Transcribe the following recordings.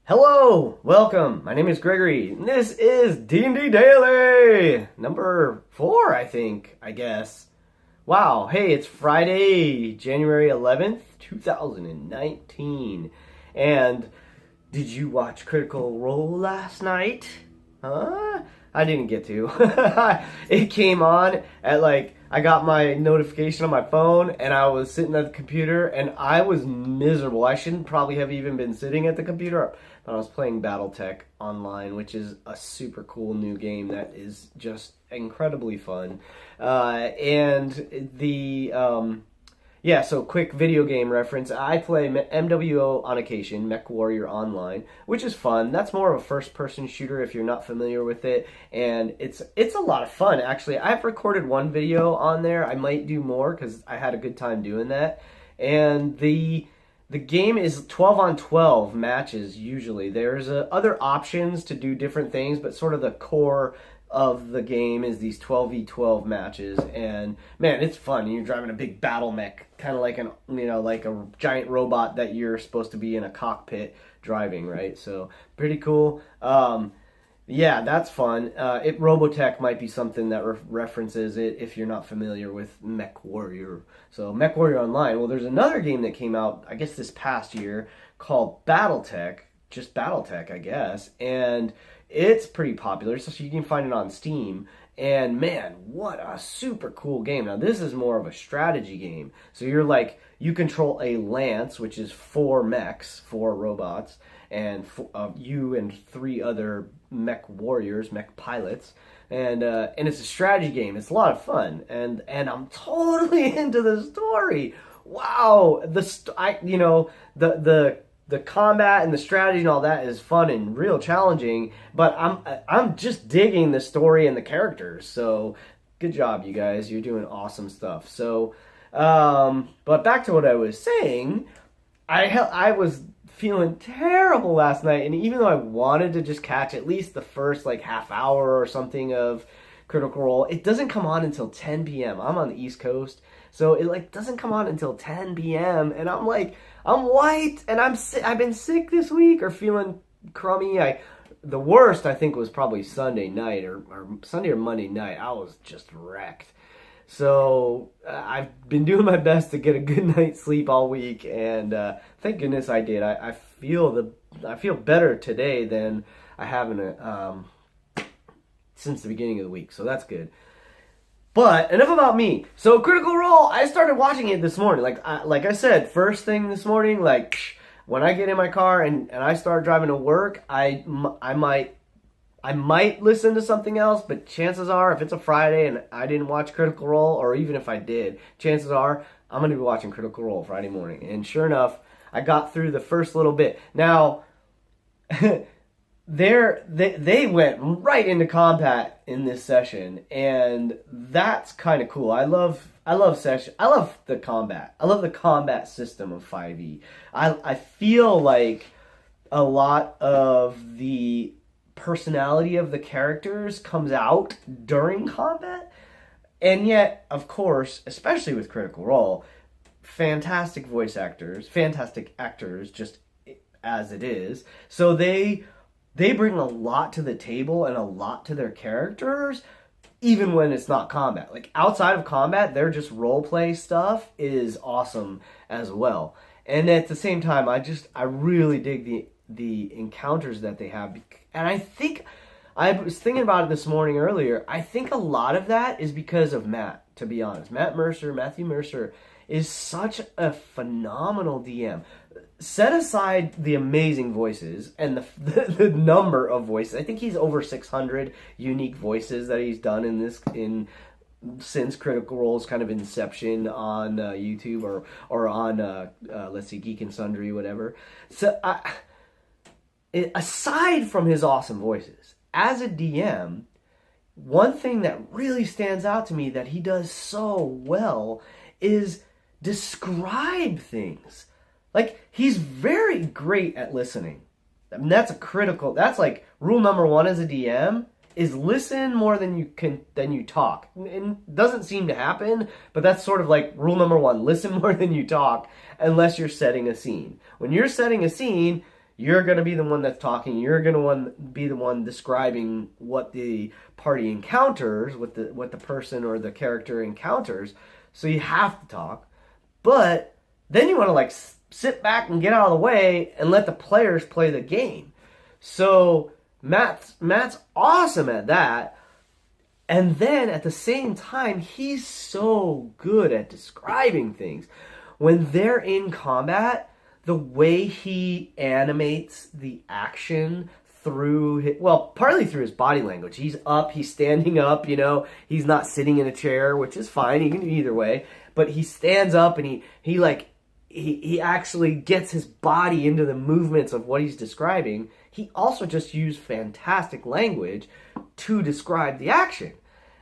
Hello, welcome. My name is Gregory, and this is D&D Daily, number 4, I guess. Wow, hey, it's Friday, January 11th, 2019. And did you watch Critical Role last night? Huh? I didn't get to. It came on at I got my notification on my phone and I was sitting at the computer and I was miserable. I shouldn't probably have even been sitting at the computer, but I was playing BattleTech online, which is a super cool new game that is just incredibly fun. So quick video game reference. I play MWO on occasion, Mech Warrior Online, which is fun. That's more of a first-person shooter if you're not familiar with it, and it's a lot of fun, actually. I've recorded one video on there. I might do more because I had a good time doing that. And the game is 12 on 12 matches usually. There's other options to do different things, but sort of the core of the game is these 12v12 matches, and man, it's fun. You're driving a big battle mech, kind of like like a giant robot that you're supposed to be in a cockpit driving, right? So pretty cool. Yeah, that's fun. Robotech might be something that references it if you're not familiar with Mech Warrior. So Mech Warrior Online. Well, there's another game that came out, I guess, this past year called BattleTech. Just BattleTech, I guess, and it's pretty popular, so you can find it on Steam. And man, what a super cool game. Now, this is more of a strategy game. So you control a lance, which is 4 mechs, 4 robots, and you and 3 other mech warriors, mech pilots. And it's a strategy game. It's a lot of fun. And I'm totally into the story. Wow. The combat and the strategy and all that is fun and real challenging, but I'm just digging the story and the characters. So good job, you guys. You're doing awesome stuff. So, but back to what I was saying, I was feeling terrible last night, and even though I wanted to just catch at least the first half hour or something of Critical Role, it doesn't come on until 10 p.m. I'm on the East Coast, so it doesn't come on until 10 p.m. and I'm white and I've been sick this week or feeling crummy. The worst I think was probably Sunday night or Sunday or Monday night. I was just wrecked. So I've been doing my best to get a good night's sleep all week, and thank goodness I did. I feel better today than I have since the beginning of the week. So that's good. But enough about me. So Critical Role, I started watching it this morning. Like I said, first thing this morning, when I get in my car and I start driving to work, I might listen to something else, but chances are, if it's a Friday and I didn't watch Critical Role, or even if I did, chances are I'm going to be watching Critical Role Friday morning. And sure enough, I got through the first little bit. Now, they went right into combat in this session, and that's kind of cool. I love the combat. I love the combat system of 5e. I feel like a lot of the personality of the characters comes out during combat, and yet, of course, especially with Critical Role, fantastic actors, just as it is. So they bring a lot to the table and a lot to their characters, even when it's not combat. Outside of combat, their just role play stuff is awesome as well. And at the same time, I really dig the encounters that they have. And I think, I was thinking about it this morning earlier, I think a lot of that is because of Matt, to be honest. Matthew Mercer is such a phenomenal DM. Set aside the amazing voices and the number of voices. I think he's over 600 unique voices that he's done since Critical Role's kind of inception on YouTube or on let's see, Geek and Sundry, whatever. So aside from his awesome voices, as a DM, one thing that really stands out to me that he does so well is describe things. He's very great at listening. I mean, that's rule number 1 as a DM is listen more than you talk. And it doesn't seem to happen, but that's sort of rule number 1, listen more than you talk, unless you're setting a scene. When you're setting a scene, You're going to be the one that's talking. You're going to be the one describing what the party encounters, what the person or the character encounters. So you have to talk. But then you want to like sit back and get out of the way and let the players play the game. So Matt's awesome at that. And then at the same time, he's so good at describing things. When they're in combat, the way he animates the action through partly through his body language. He's up, he's standing up, he's not sitting in a chair, which is fine. He can do either way. But he stands up and he actually gets his body into the movements of what he's describing. He also just used fantastic language to describe the action.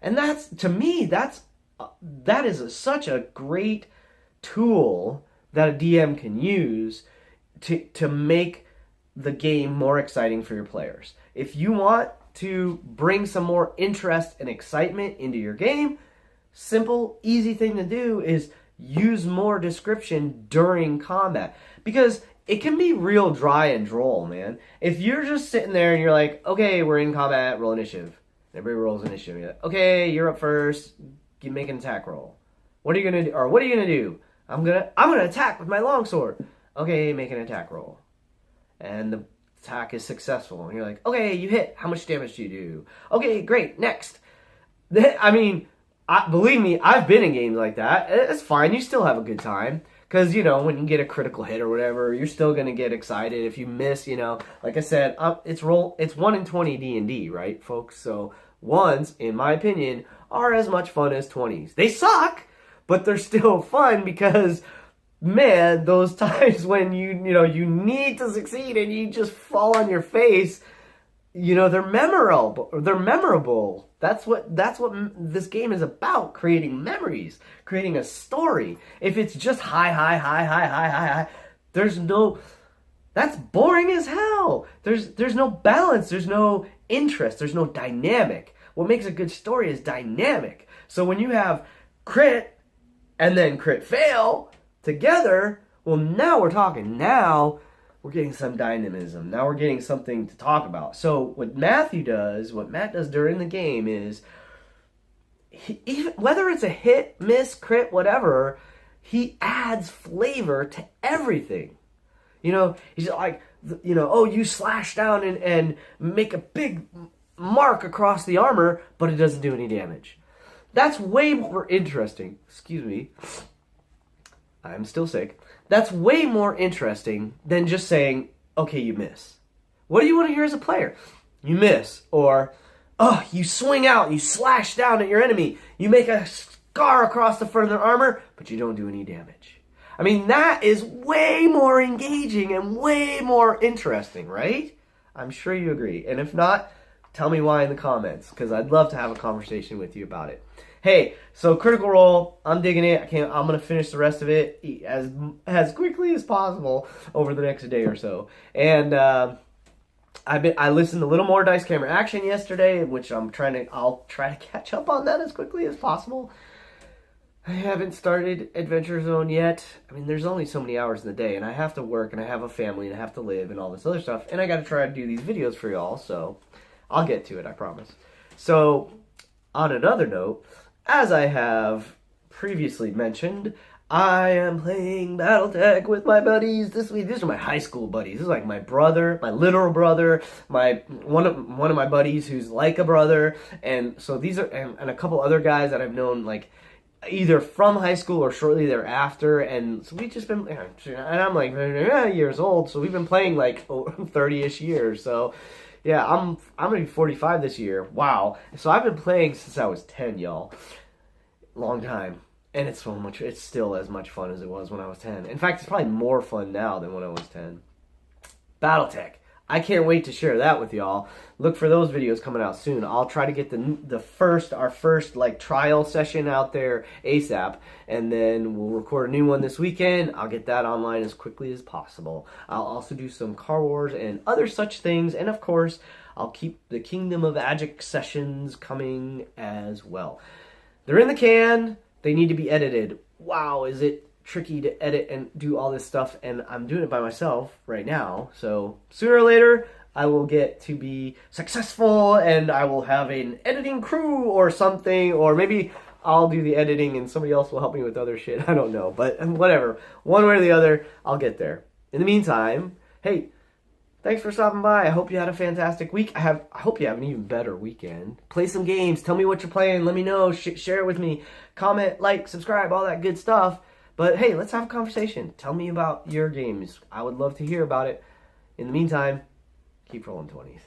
And that's, to me, that is such a great tool that a DM can use to make the game more exciting for your players. If you want to bring some more interest and excitement into your game, simple, easy thing to do is use more description during combat. Because it can be real dry and droll, man. If you're just sitting there and you're like, okay, we're in combat, roll initiative. Everybody rolls initiative. You're like, okay, you're up first. You make an attack roll. What are you gonna do? Or what are you gonna do? I'm gonna attack with my longsword. Okay, make an attack roll. And the attack is successful. And you're like, okay, you hit. How much damage do you do? Okay, great. Next. I mean, believe me, I've been in games like that. It's fine. You still have a good time. Because, when you get a critical hit or whatever, you're still going to get excited. If you miss, like I said, it's 1 in 20 D&D, right, folks? So 1s, in my opinion, are as much fun as 20s. They suck, but they're still fun because, man, those times when you need to succeed and you just fall on your face, they're memorable. That's what this game is about, creating memories, creating a story. If it's just high, that's boring as hell. There's no balance, there's no interest, there's no dynamic. What makes a good story is dynamic. So when you have crit and then crit fail together, well, now we're talking. Now we're getting some dynamism. Now we're getting something to talk about. So what Matt does during the game is, even whether it's a hit, miss, crit, whatever, he adds flavor to everything. He's like, oh, you slash down and make a big mark across the armor, but it doesn't do any damage. That's way more interesting. Excuse me. I'm still sick. That's way more interesting than just saying, okay, you miss. What do you want to hear as a player? You miss. Or, oh, you swing out, you slash down at your enemy, you make a scar across the front of their armor, but you don't do any damage. I mean, that is way more engaging and way more interesting, right? I'm sure you agree. And if not, tell me why in the comments, because I'd love to have a conversation with you about it. Hey, so Critical Role, I'm digging it. I'm going to finish the rest of it as quickly as possible over the next day or so. And I listened to a little more Dice Camera Action yesterday, which I'll try to catch up on that as quickly as possible. I haven't started Adventure Zone yet. I mean, there's only so many hours in the day, and I have to work, and I have a family, and I have to live, and all this other stuff, and I got to try to do these videos for y'all, so I'll get to it, I promise. So, on another note, as I have previously mentioned, I am playing Battletech with my buddies this week. These are my high school buddies. This is like my brother, my literal brother, one of my buddies who's like a brother, and so these are and a couple other guys that I've known like either from high school or shortly thereafter, and so we've just been, and I'm like years old, so we've been playing like 30-ish years. So yeah, I'm gonna be 45 this year. Wow. So I've been playing since I was 10, y'all. Long time. And it's still as much fun as it was when I was 10. In fact, it's probably more fun now than when I was 10. Battletech. I can't wait to share that with y'all. Look for those videos coming out soon. I'll try to get our first like trial session out there ASAP, and then we'll record a new one this weekend. I'll get that online as quickly as possible. I'll also do some Car Wars and other such things, and of course, I'll keep the Kingdom of Agic sessions coming as well. They're in the can. They need to be edited. Wow, is it tricky to edit and do all this stuff, and I'm doing it by myself right now. So sooner or later, I will get to be successful, and I will have an editing crew or something, or maybe I'll do the editing and somebody else will help me with other shit. I don't know, but whatever. One way or the other, I'll get there. In the meantime, hey, thanks for stopping by. I hope you had a fantastic week. I hope you have an even better weekend. Play some games. Tell me what you're playing. Let me know. Share it with me. Comment, like, subscribe, all that good stuff. But hey, let's have a conversation. Tell me about your games. I would love to hear about it. In the meantime, keep rolling 20s.